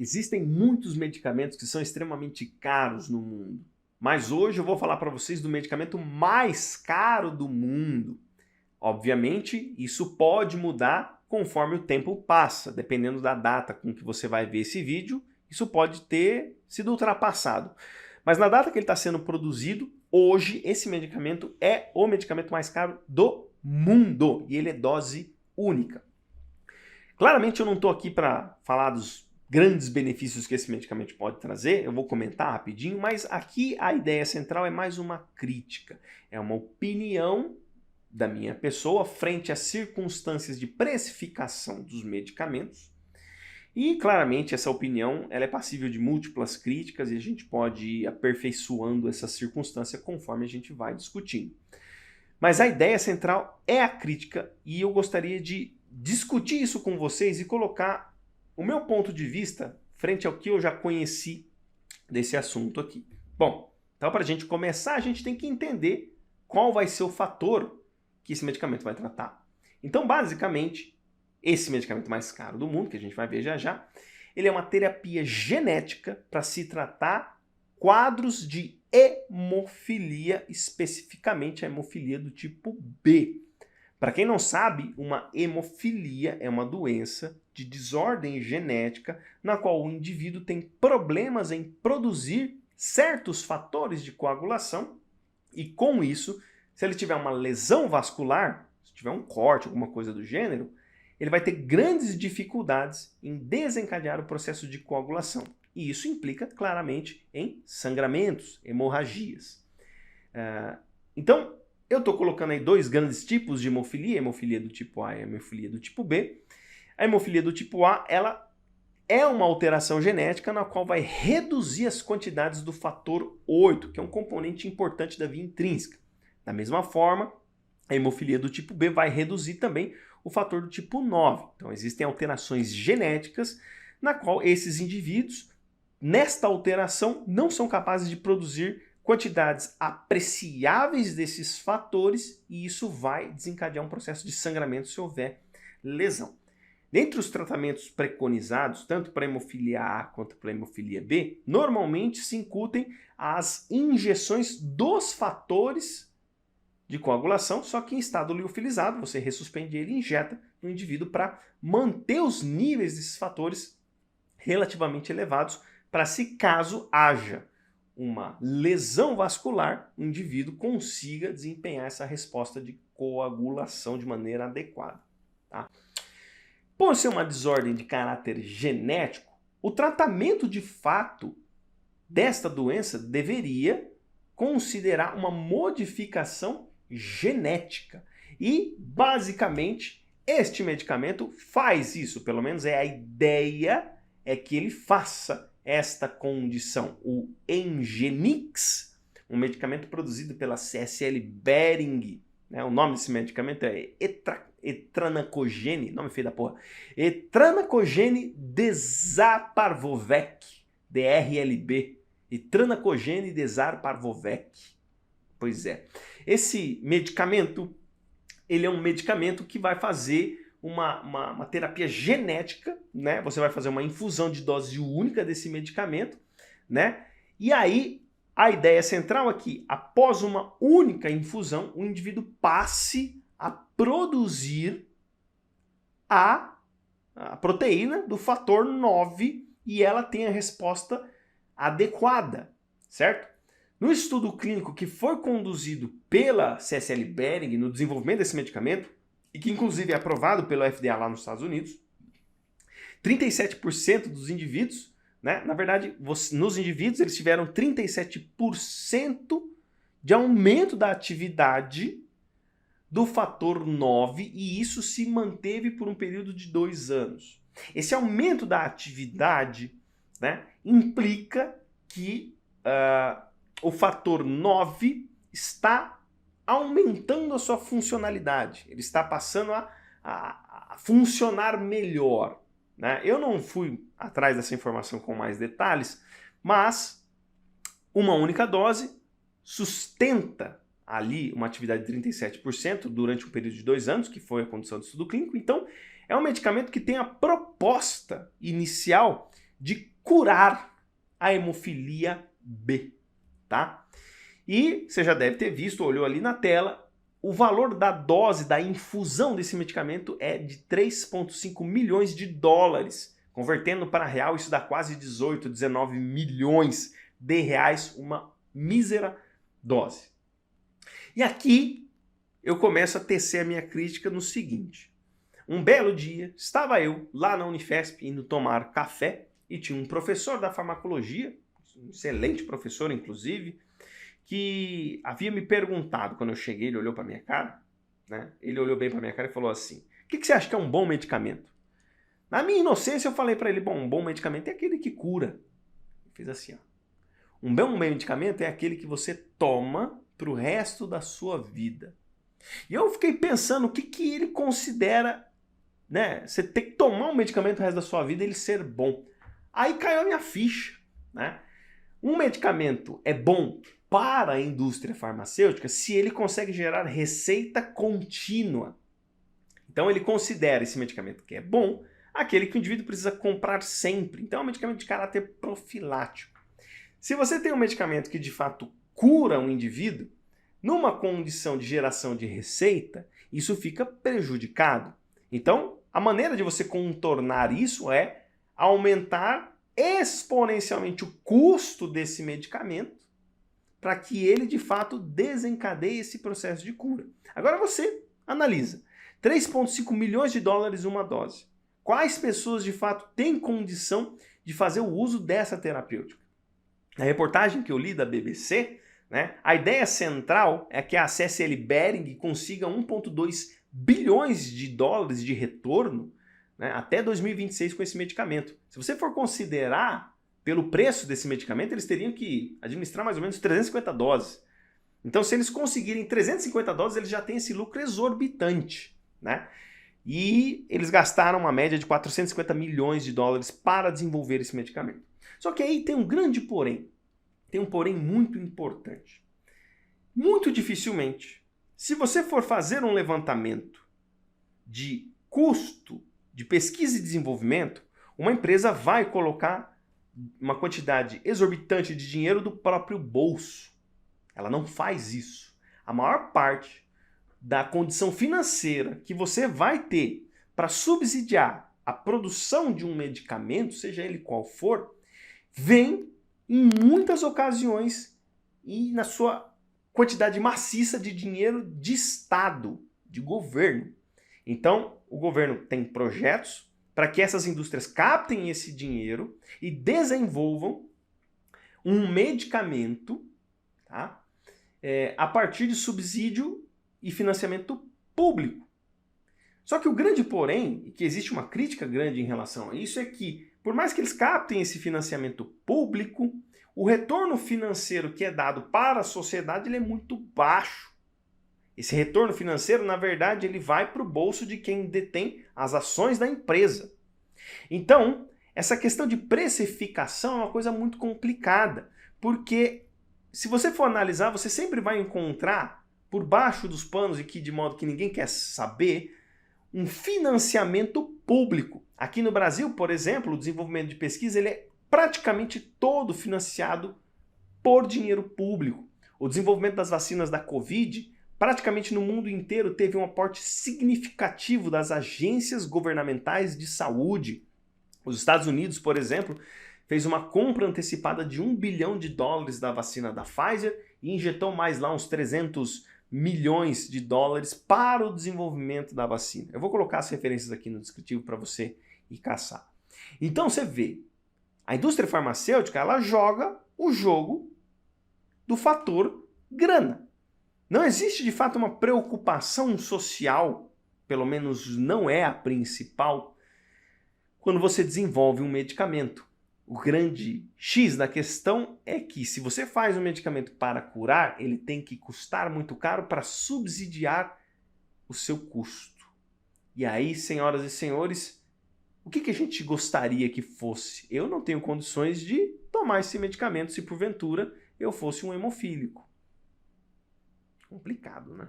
Existem muitos medicamentos que são extremamente caros no mundo, mas hoje eu vou falar para vocês do medicamento mais caro do mundo. Obviamente, isso pode mudar conforme o tempo passa, dependendo da data com que você vai ver esse vídeo, isso pode ter sido ultrapassado. Mas na data que ele está sendo produzido, hoje esse medicamento é o medicamento mais caro do mundo e ele é dose única. Claramente eu não estou aqui para falar dos grandes benefícios que esse medicamento pode trazer, eu vou comentar rapidinho, mas aqui a ideia central é mais uma crítica, é uma opinião da minha pessoa frente às circunstâncias de precificação dos medicamentos e claramente essa opinião ela é passível de múltiplas críticas e a gente pode ir aperfeiçoando essa circunstância conforme a gente vai discutindo. Mas a ideia central é a crítica e eu gostaria de discutir isso com vocês e colocar o meu ponto de vista frente ao que eu já conheci desse assunto aqui. Bom, então para a gente começar, a gente tem que entender qual vai ser o fator que esse medicamento vai tratar. Então, basicamente, esse medicamento mais caro do mundo, que a gente vai ver já já, ele é uma terapia genética para se tratar quadros de hemofilia, especificamente a hemofilia do tipo B. Para quem não sabe, uma hemofilia é uma doença de desordem genética na qual o indivíduo tem problemas em produzir certos fatores de coagulação e com isso, se ele tiver uma lesão vascular, se tiver um corte, alguma coisa do gênero, ele vai ter grandes dificuldades em desencadear o processo de coagulação. E isso implica claramente em sangramentos, hemorragias. Então, eu estou colocando aí dois grandes tipos de hemofilia, a hemofilia do tipo A e a hemofilia do tipo B. A hemofilia do tipo A, ela é uma alteração genética na qual vai reduzir as quantidades do fator 8, que é um componente importante da via intrínseca. Da mesma forma, a hemofilia do tipo B vai reduzir também o fator do tipo 9. Então, existem alterações genéticas na qual esses indivíduos, nesta alteração, não são capazes de produzir quantidades apreciáveis desses fatores e isso vai desencadear um processo de sangramento se houver lesão. Dentre os tratamentos preconizados, tanto para a hemofilia A quanto para a hemofilia B, normalmente se incutem as injeções dos fatores de coagulação, só que em estado liofilizado, você ressuspende ele e injeta no indivíduo para manter os níveis desses fatores relativamente elevados, para se caso haja uma lesão vascular, o indivíduo consiga desempenhar essa resposta de coagulação de maneira adequada. Tá? Por ser uma desordem de caráter genético, o tratamento de fato desta doença deveria considerar uma modificação genética. E, basicamente, este medicamento faz isso, pelo menos é a ideia, é que ele faça esta condição. O Engenix, um medicamento produzido pela CSL Behring, né? O nome desse medicamento é Etranacogene, nome feio da porra, Etranacogene Dezaparvovec, DRLB, Etranacogene Dezaparvovec. Pois é, esse medicamento, ele é um medicamento que vai fazer uma terapia genética, né? Você vai fazer uma infusão de dose única desse medicamento, né? E aí, a ideia central aqui, após uma única infusão, o indivíduo passe a produzir a proteína do fator 9 e ela tem a resposta adequada, certo? No estudo clínico que foi conduzido pela CSL Behring no desenvolvimento desse medicamento, e que inclusive é aprovado pelo FDA lá nos Estados Unidos, 37% dos indivíduos, né, na verdade, nos indivíduos eles tiveram 37% de aumento da atividade do fator 9 e isso se manteve por um período de 2 anos. Esse aumento da atividade, né, implica que o fator 9 está aumentando a sua funcionalidade, ele está passando a funcionar melhor. Né? Eu não fui atrás dessa informação com mais detalhes, mas uma única dose sustenta ali uma atividade de 37% durante um período de 2 anos, que foi a condição do estudo clínico. Então, é um medicamento que tem a proposta inicial de curar a hemofilia B, tá? E você já deve ter visto, olhou ali na tela, o valor da dose da infusão desse medicamento é de 3,5 milhões de dólares. Convertendo para real, isso dá quase 18, 19 milhões de reais, uma mísera dose. E aqui eu começo a tecer a minha crítica no seguinte. Um belo dia, estava eu lá na Unifesp indo tomar café e tinha um professor da farmacologia, um excelente professor inclusive, que havia me perguntado, quando eu cheguei, ele olhou para minha cara, né? Ele olhou bem para minha cara e falou assim, o que você acha que é um bom medicamento? Na minha inocência eu falei para ele, bom, um bom medicamento é aquele que cura. Ele fez assim, ó. Um bom medicamento é aquele que você toma para o resto da sua vida. E eu fiquei pensando o que ele considera, né? Você ter que tomar um medicamento o resto da sua vida e ele ser bom. Aí caiu a minha ficha, né? Um medicamento é bom para a indústria farmacêutica se ele consegue gerar receita contínua. Então ele considera esse medicamento que é bom, aquele que o indivíduo precisa comprar sempre. Então é um medicamento de caráter profilático. Se você tem um medicamento que de fato cura um indivíduo, numa condição de geração de receita, isso fica prejudicado. Então, a maneira de você contornar isso é aumentar exponencialmente o custo desse medicamento para que ele, de fato, desencadeie esse processo de cura. Agora você analisa. 3,5 milhões de dólares uma dose. Quais pessoas, de fato, têm condição de fazer o uso dessa terapêutica? Na reportagem que eu li da BBC, né, a ideia central é que a CSL Behring consiga 1,2 bilhões de dólares de retorno, né, até 2026 com esse medicamento. Se você for considerar pelo preço desse medicamento, eles teriam que administrar mais ou menos 350 doses. Então, se eles conseguirem 350 doses, eles já têm esse lucro exorbitante, né? E eles gastaram uma média de 450 milhões de dólares para desenvolver esse medicamento. Só que aí tem um grande porém. Tem um porém muito importante. Muito dificilmente, se você for fazer um levantamento de custo de pesquisa e desenvolvimento, uma empresa vai colocar uma quantidade exorbitante de dinheiro do próprio bolso. Ela não faz isso. A maior parte da condição financeira que você vai ter para subsidiar a produção de um medicamento, seja ele qual for, vem em muitas ocasiões e na sua quantidade maciça de dinheiro de Estado, de governo. Então, o governo tem projetos para que essas indústrias captem esse dinheiro e desenvolvam um medicamento, tá? A partir de subsídio e financiamento público. Só que o grande porém, e que existe uma crítica grande em relação a isso, é que, por mais que eles captem esse financiamento público, o retorno financeiro que é dado para a sociedade ele é muito baixo. Esse retorno financeiro, na verdade, ele vai para o bolso de quem detém as ações da empresa. Então, essa questão de precificação é uma coisa muito complicada, porque se você for analisar, você sempre vai encontrar, por baixo dos panos e que de modo que ninguém quer saber, um financiamento público. Aqui no Brasil, por exemplo, o desenvolvimento de pesquisa ele é praticamente todo financiado por dinheiro público. O desenvolvimento das vacinas da Covid, praticamente no mundo inteiro, teve um aporte significativo das agências governamentais de saúde. Os Estados Unidos, por exemplo, fez uma compra antecipada de $1 bilhão da vacina da Pfizer e injetou mais lá uns 300 milhões de dólares para o desenvolvimento da vacina. Eu vou colocar as referências aqui no descritivo para você ir caçar. Então você vê, a indústria farmacêutica ela joga o jogo do fator grana. Não existe de fato uma preocupação social, pelo menos não é a principal, quando você desenvolve um medicamento. O grande X da questão é que se você faz um medicamento para curar, ele tem que custar muito caro para subsidiar o seu custo. E aí, senhoras e senhores, o que a gente gostaria que fosse? Eu não tenho condições de tomar esse medicamento se porventura eu fosse um hemofílico. Complicado, né?